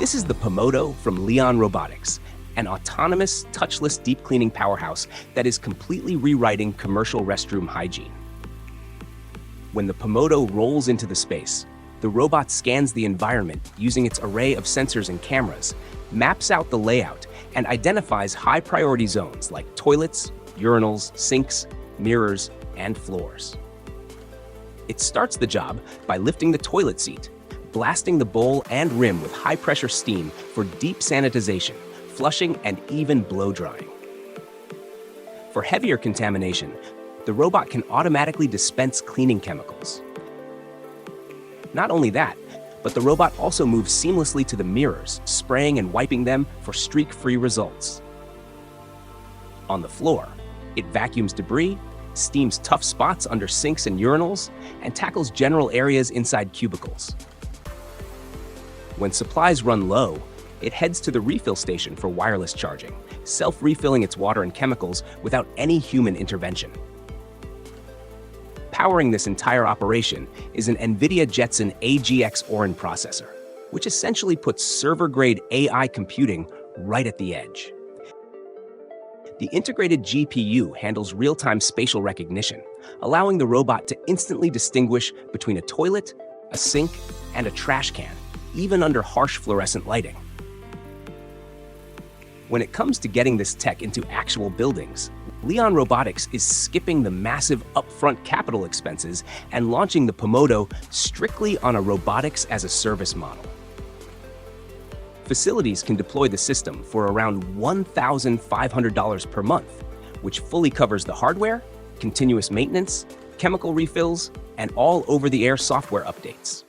This is the POMODO from Leon Robotics, an autonomous, touchless deep cleaning powerhouse that is completely rewriting commercial restroom hygiene. When the POMODO rolls into the space, the robot scans the environment using its array of sensors and cameras, maps out the layout, and identifies high-priority zones like toilets, urinals, sinks, mirrors, and floors. It starts the job by lifting the toilet seat, blasting the bowl and rim with high-pressure steam for deep sanitization, flushing, and even blow-drying. For heavier contamination, the robot can automatically dispense cleaning chemicals. Not only that, but the robot also moves seamlessly to the mirrors, spraying and wiping them for streak-free results. On the floor, it vacuums debris, steams tough spots under sinks and urinals, and tackles general areas inside cubicles. When supplies run low, it heads to the refill station for wireless charging, self-refilling its water and chemicals without any human intervention. Powering this entire operation is an NVIDIA Jetson AGX Orin processor, which essentially puts server-grade AI computing right at the edge. The integrated GPU handles real-time spatial recognition, allowing the robot to instantly distinguish between a toilet, a sink, and a trash can, even under harsh fluorescent lighting. When it comes to getting this tech into actual buildings, Leon Robotics is skipping the massive upfront capital expenses and launching the POMODO strictly on a robotics-as-a-service model. Facilities can deploy the system for around $1,500 per month, which fully covers the hardware, continuous maintenance, chemical refills, and all over-the-air software updates.